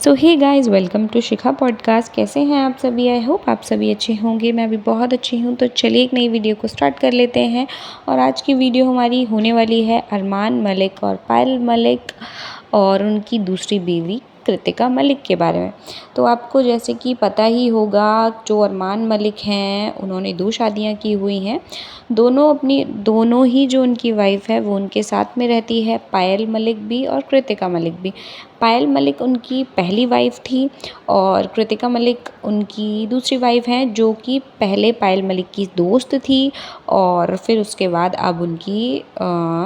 So hey guys, welcome to Shikha podcast. कैसे हैं आप सभी? आई होप आप सभी अच्छे होंगे। मैं भी बहुत अच्छी हूँ। तो चलिए एक नई वीडियो को स्टार्ट कर लेते हैं। और आज की वीडियो हमारी होने वाली है अरमान मलिक और पायल मलिक और उनकी दूसरी बीवी कृतिका मलिक के बारे में। तो आपको जैसे कि पता ही होगा, जो अरमान मलिक हैं उन्होंने 2 शादियाँ की हुई हैं। दोनों ही जो उनकी वाइफ़ है वो उनके साथ में रहती है, पायल मलिक भी और कृतिका मलिक भी। पायल मलिक उनकी पहली वाइफ़ थी और कृतिका मलिक उनकी दूसरी वाइफ़ हैं, जो कि पहले पायल मलिक की दोस्त थी और फिर उसके बाद अब उनकी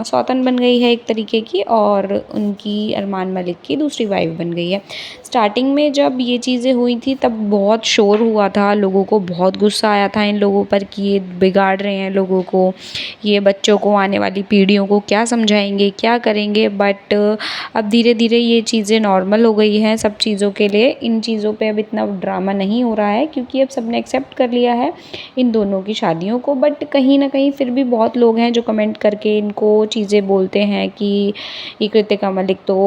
सौतन बन गई है एक तरीके की, और उनकी अरमान मलिक की दूसरी वाइफ़ बन गई है। स्टार्टिंग में जब ये चीज़ें हुई थी तब बहुत शोर हुआ था, लोगों को बहुत गुस्सा आया था इन लोगों पर कि ये बिगाड़ रहे हैं लोगों को, ये बच्चों को, आने वाली पीढ़ियों को क्या समझाएंगे, क्या करेंगे। बट अब धीरे धीरे ये चीज़ें नॉर्मल हो गई हैं सब चीज़ों के लिए। इन चीज़ों पे अब इतना ड्रामा नहीं हो रहा है क्योंकि अब सबने एक्सेप्ट कर लिया है इन दोनों की शादियों को। बट कहीं ना कहीं फिर भी बहुत लोग हैं जो कमेंट करके इनको चीज़ें बोलते हैं कि ये कृतिका मलिक तो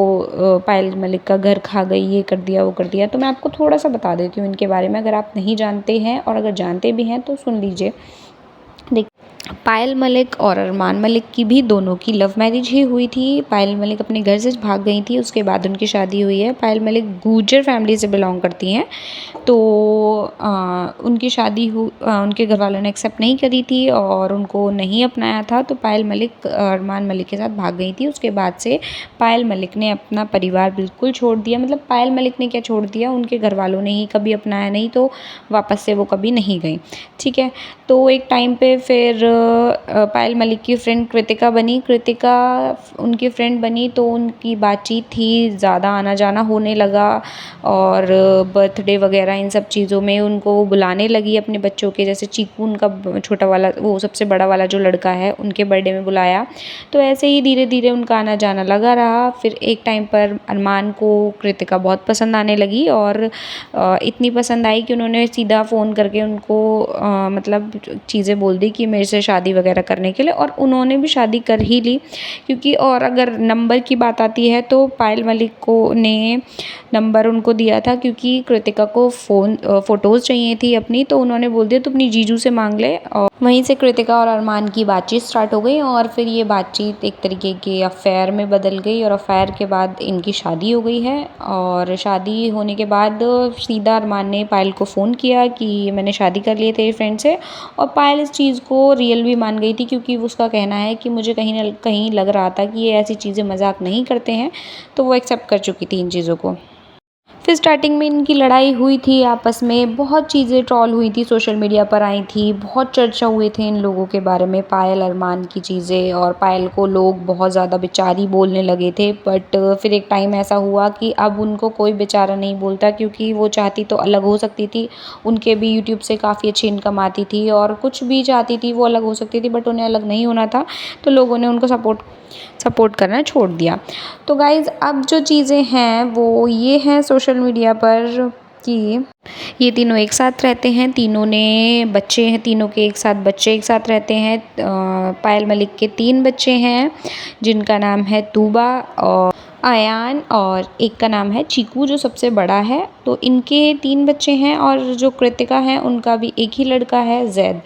पायल मलिक का घर खा गई, ये कर दिया वो कर दिया। तो मैं आपको थोड़ा सा बता देती हूँ इनके बारे में, अगर आप नहीं जानते हैं, और अगर जानते भी हैं तो सुन लीजिए। पायल मलिक और अरमान मलिक की भी दोनों की लव मैरिज ही हुई थी। पायल मलिक अपने घर से भाग गई थी, उसके बाद उनकी शादी हुई है। पायल मलिक गुर्जर फैमिली से बिलोंग करती हैं। तो उनकी शादी उनके घर वालों ने एक्सेप्ट नहीं करी थी और उनको नहीं अपनाया था, तो पायल मलिक अरमान मलिक के साथ भाग गई थी। उसके बाद से पायल मलिक ने अपना परिवार बिल्कुल छोड़ दिया। मतलब पायल मलिक ने क्या छोड़ दिया, उनके घर वालों ने ही कभी अपनाया नहीं, तो वापस से वो कभी नहीं गई। ठीक है। तो एक टाइम पे फिर पायल मलिक की फ्रेंड कृतिका बनी। कृतिका उनकी फ्रेंड बनी तो उनकी बातचीत थी, ज़्यादा आना जाना होने लगा और बर्थडे वगैरह इन सब चीज़ों में उनको बुलाने लगी अपने बच्चों के। जैसे चीकू उनका छोटा वाला, वो सबसे बड़ा वाला जो लड़का है, उनके बर्थडे में बुलाया। तो ऐसे ही धीरे धीरे उनका आना जाना लगा रहा। फिर एक टाइम पर अरमान को कृतिका बहुत पसंद आने लगी और इतनी पसंद आई कि उन्होंने सीधा फ़ोन करके उनको मतलब चीज़ें बोल दी कि मेरे से शादी वगैरह करने के लिए, और उन्होंने भी शादी कर ही ली। क्योंकि और अगर नंबर की बात आती है तो पायल मलिक को ने नंबर उनको दिया था क्योंकि कृतिका को फ़ोटोज़ चाहिए थी अपनी, तो उन्होंने बोल दिया तो अपनी जीजू से मांग ले। और वहीं से कृतिका और अरमान की बातचीत स्टार्ट हो गई और फिर ये बातचीत एक तरीके के अफेयर में बदल गई और अफेयर के बाद इनकी शादी हो गई है। और शादी होने के बाद सीधा अरमान ने पायल को फ़ोन किया कि मैंने शादी कर ली है तेरी फ्रेंड से, और पायल इस चीज़ को रियल भी मान गई थी क्योंकि उसका कहना है कि मुझे कहीं ना कहीं लग रहा था कि ये ऐसी चीज़ें मजाक नहीं करते हैं, तो वो एक्सेप्ट कर चुकी थी इन चीज़ों को। फिर स्टार्टिंग में इनकी लड़ाई हुई थी आपस में, बहुत चीज़ें ट्रॉल हुई थी, सोशल मीडिया पर आई थी, बहुत चर्चा हुए थे इन लोगों के बारे में, पायल अरमान की चीज़ें, और पायल को लोग बहुत ज़्यादा बेचारी बोलने लगे थे। बट फिर एक टाइम ऐसा हुआ कि अब उनको कोई बेचारा नहीं बोलता क्योंकि वो चाहती तो अलग हो सकती थी। उनके भी यूट्यूब से काफ़ी अच्छी इनकम आती थी और कुछ भी चाहती थी वो अलग हो सकती थी, बट उन्हें अलग नहीं होना था, तो लोगों ने उनको सपोर्ट करना छोड़ दिया। तो गाइज़, अब जो चीज़ें हैं वो ये हैं सोशल मीडिया पर कि ये तीनों एक साथ रहते हैं, तीनों ने बच्चे हैं, तीनों के एक साथ रहते हैं। पायल मलिक के 3 बच्चे हैं जिनका नाम है तूबा और अयान, और एक का नाम है चीकू जो सबसे बड़ा है। तो इनके 3 बच्चे हैं और जो कृतिका है उनका भी एक ही लड़का है, जैद।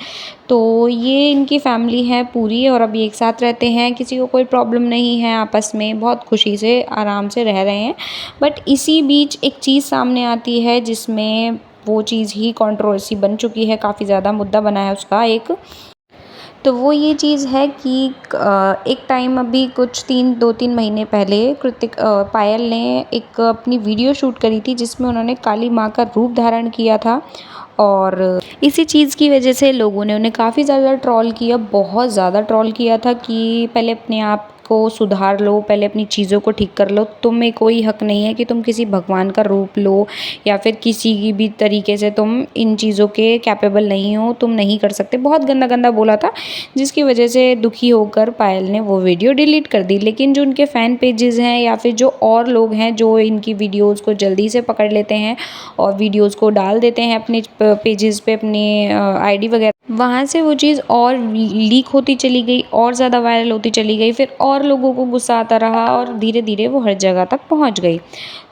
तो ये इनकी फैमिली है पूरी और अभी एक साथ रहते हैं, किसी को कोई प्रॉब्लम नहीं है, आपस में बहुत खुशी से आराम से रह रहे हैं। बट इसी बीच एक चीज़ सामने आती है जिसमें वो चीज़ ही कंट्रोवर्सी बन चुकी है, काफ़ी ज़्यादा मुद्दा बना है उसका एक। तो वो ये चीज़ है कि एक टाइम अभी कुछ 2-3 महीने पहले पायल ने एक अपनी वीडियो शूट करी थी जिसमें उन्होंने काली माँ का रूप धारण किया था, और इसी चीज़ की वजह से लोगों ने उन्हें काफ़ी ज़्यादा ट्रोल किया, बहुत ज़्यादा ट्रोल किया था कि पहले अपने आप को सुधार लो, पहले अपनी चीज़ों को ठीक कर लो, तुम्हें कोई हक नहीं है कि तुम किसी भगवान का रूप लो या फिर किसी की भी तरीके से तुम इन चीज़ों के कैपेबल नहीं हो, तुम नहीं कर सकते। बहुत गंदा गंदा बोला था जिसकी वजह से दुखी होकर पायल ने वो वीडियो डिलीट कर दी। लेकिन जो उनके फ़ैन पेजेस हैं या फिर जो और लोग हैं जो इनकी वीडियोज़ को जल्दी से पकड़ लेते हैं और वीडियोज़ को डाल देते हैं अपने पेजेस पे, अपने आईडी वगैरह, वहाँ से वो चीज़ और लीक होती चली गई और ज़्यादा वायरल होती चली गई, फिर और और लोगों को गुस्सा आता रहा और धीरे धीरे वो हर जगह तक पहुंच गई।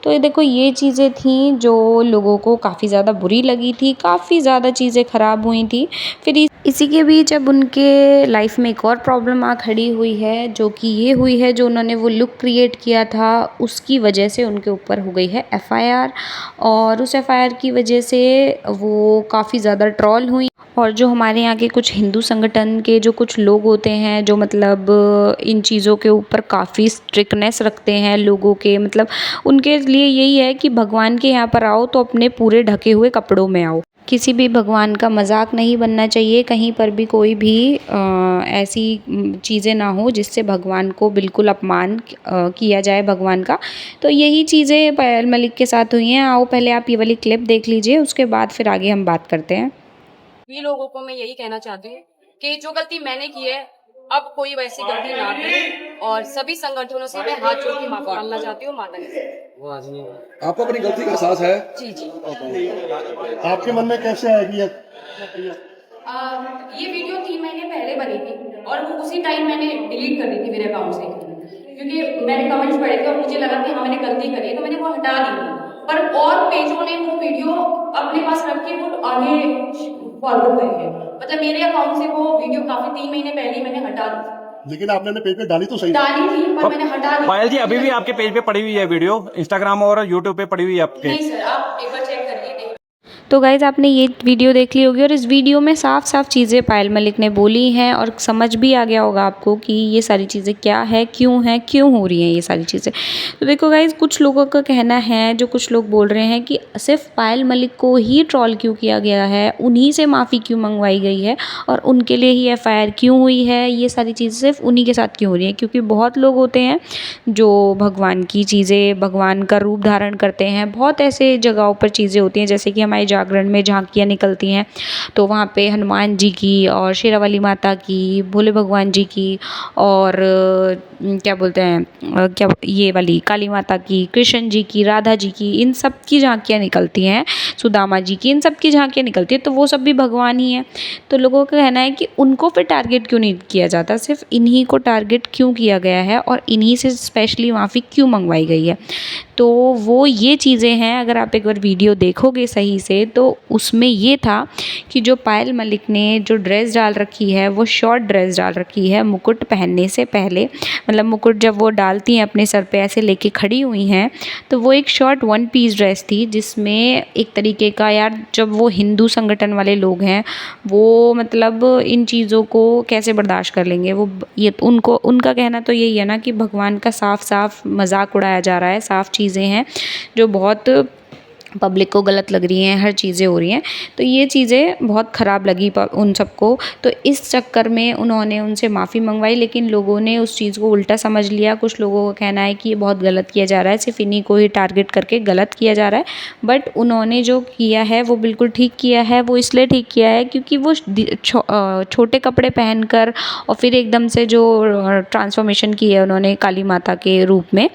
तो ये देखो, ये चीज़ें थी जो लोगों को काफ़ी ज़्यादा बुरी लगी थी, काफ़ी ज़्यादा चीज़ें ख़राब हुई थी। फिर इसी के बीच अब उनके लाइफ में एक और प्रॉब्लम आ खड़ी हुई है, जो कि ये हुई है, जो उन्होंने वो लुक क्रिएट किया था उसकी वजह से उनके ऊपर हो गई है एफआईआर। और उस एफआईआर की वजह से वो काफ़ी ज़्यादा ट्रोल हुई। और जो हमारे यहाँ के कुछ हिंदू संगठन के जो कुछ लोग होते हैं, जो मतलब इन चीज़ों के ऊपर काफ़ी स्ट्रिक्टनेस रखते हैं लोगों के, मतलब उनके लिए यही है कि भगवान के यहाँ पर आओ तो अपने पूरे ढके हुए कपड़ों में आओ। किसी भी भगवान का मजाक नहीं बनना चाहिए, कहीं पर भी कोई भी ऐसी चीज़ें ना हो जिससे भगवान को बिल्कुल अपमान किया जाए भगवान का। तो यही चीज़ें पायल मलिक के साथ हुई हैं। आओ पहले आप ये वाली क्लिप देख लीजिए, उसके बाद फिर आगे हम बात करते हैं। सभी लोगों को मैं यही कहना चाहती हूँ कि जो गलती मैंने की है अब कोई वैसी गलती ना करे, और सभी संगठनों से मैं हाथ जोड़ के माफी मांगना चाहती हूँ माता जी। आपको अपनी गलती का एहसास है? जी जी। आपके मन में कैसे आएगी अब? ये वीडियो 3 महीने पहले बनी थी और वो उसी टाइम मैंने डिलीट कर दी थी मेरे अकाउंट से, क्योंकि मैंने कमेंट्स पढ़े थे और मुझे लगा कि हाँ मैंने गलती करी है, तो मैंने वो हटा दी। पर और पेजों ने वो वीडियो अपने पास रख के वो आगे फॉरवर्ड करी है, मतलब मेरे अकाउंट से वो वीडियो काफी 3 महीने पहले मैंने हटा दी। लेकिन आपने अपने पेज पे डाली तो सही। डाली थी पर मैंने हटा दी। पायल जी, अभी भी आपके पेज पे पड़ी हुई है वीडियो, इंस्टाग्राम और यूट्यूब पे पड़ी हुई है आपके? नहीं सर, आप एक बार चेक करिए। तो गाइज़, आपने ये वीडियो देख ली होगी और इस वीडियो में साफ साफ चीज़ें पायल मलिक ने बोली हैं और समझ भी आ गया होगा आपको कि ये सारी चीज़ें क्या है, क्यों हो रही हैं ये सारी चीज़ें। तो देखो गाइज़, कुछ लोगों का कहना है, जो कुछ लोग बोल रहे हैं कि सिर्फ पायल मलिक को ही ट्रोल क्यों किया गया है, उन्हीं से माफ़ी क्यों मंगवाई गई है और उनके लिए ही एफआईआर क्यों हुई है, ये सारी चीज़ें सिर्फ उन्हीं के साथ क्यों हो रही हैं। क्योंकि बहुत लोग होते हैं जो भगवान की चीज़ें, भगवान का रूप धारण करते हैं। बहुत ऐसे जगहों पर चीज़ें होती हैं, जैसे कि हमारे जागरण में झांकियाँ निकलती हैं, तो वहाँ पे हनुमान जी की और शेरावाली माता की, भोले भगवान जी की और क्या बोलते हैं, क्या ये वाली काली माता की, कृष्ण जी की, राधा जी की, इन सब की झांकियाँ निकलती हैं, सुदामा जी की, इन सब की झांकियाँ निकलती हैं। तो वो सब भी भगवान ही हैं। तो लोगों का कहना है कि उनको फिर टारगेट क्यों नहीं किया जाता, सिर्फ इन्हीं को टारगेट क्यों किया गया है और इन्हीं से स्पेशली माफ़ी क्यों मंगवाई गई है। तो वो ये चीज़ें हैं, अगर आप एक बार वीडियो देखोगे सही से तो उसमें ये था कि जो पायल मलिक ने जो ड्रेस डाल रखी है वो शॉर्ट ड्रेस डाल रखी है मुकुट पहनने से पहले, मतलब मुकुट जब वो डालती हैं अपने सर पे ऐसे लेके खड़ी हुई हैं, तो वो एक शॉर्ट 1 पीस ड्रेस थी, जिसमें एक तरीके का, यार जब वो हिंदू संगठन वाले लोग हैं वो मतलब इन चीज़ों को कैसे बर्दाश्त कर लेंगे। वो ये उनको, उनका कहना तो यही है ना कि भगवान का साफ साफ मजाक उड़ाया जा रहा है, साफ चीज़ें हैं जो बहुत पब्लिक को गलत लग रही हैं, हर चीज़ें हो रही हैं। तो ये चीज़ें बहुत ख़राब लगी उन सबको। तो इस चक्कर में उन्होंने उनसे माफ़ी मंगवाई, लेकिन लोगों ने उस चीज़ को उल्टा समझ लिया। कुछ लोगों का कहना है कि ये बहुत गलत किया जा रहा है, सिर्फ इन्हीं को ही टारगेट करके गलत किया जा रहा है। बट उन्होंने जो किया है वो बिल्कुल ठीक किया है। वो इसलिए ठीक किया है क्योंकि वो छोटे कपड़े पहनकर और फिर एकदम से जो ट्रांसफॉर्मेशन की है उन्होंने काली माता के रूप में,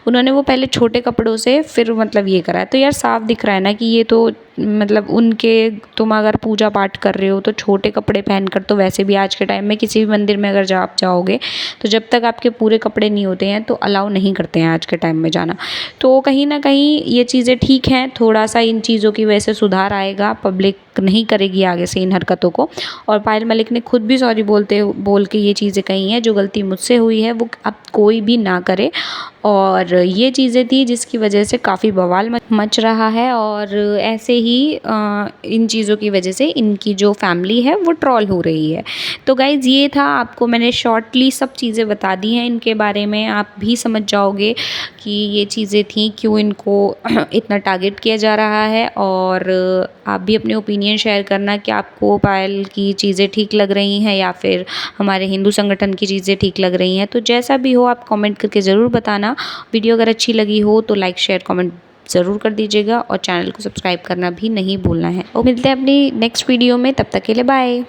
उन्होंने वो पहले छोटे कपड़ों से फिर मतलब ये करा है। तो यार साफ दिख रहा है ना कि ये तो मतलब उनके, तुम अगर पूजा पाठ कर रहे हो तो छोटे कपड़े पहनकर, तो वैसे भी आज के टाइम में किसी भी मंदिर में अगर आप जाओगे तो जब तक आपके पूरे कपड़े नहीं होते हैं तो अलाउ नहीं करते हैं आज के टाइम में जाना। तो कहीं ना कहीं ये चीज़ें ठीक हैं, थोड़ा सा इन चीज़ों की वजह से सुधार आएगा, पब्लिक नहीं करेगी आगे से इन हरकतों को। और पायल मलिक ने खुद भी सॉरी बोल के ये चीज़ें कही हैं, जो गलती मुझसे हुई है वो अब कोई भी ना करे। और ये चीज़ें थी जिसकी वजह से काफ़ी बवाल मच रहा है और ऐसे ही इन चीज़ों की वजह से इनकी जो फैमिली है वो ट्रोल हो रही है। तो गाइज़, ये था, आपको मैंने शॉर्टली सब चीज़ें बता दी हैं इनके बारे में, आप भी समझ जाओगे कि ये चीज़ें थी, क्यों इनको इतना टारगेट किया जा रहा है। और आप भी अपने ओपिनियन शेयर करना कि आपको पायल की चीज़ें ठीक लग रही हैं या फिर हमारे हिंदू संगठन की चीज़ें ठीक लग रही हैं। तो जैसा भी हो आप कमेंट करके ज़रूर बताना। वीडियो अगर अच्छी लगी हो तो लाइक शेयर कमेंट ज़रूर कर दीजिएगा और चैनल को सब्सक्राइब करना भी नहीं भूलना है। और मिलते हैं अपनी नेक्स्ट वीडियो में, तब तक के लिए बाय।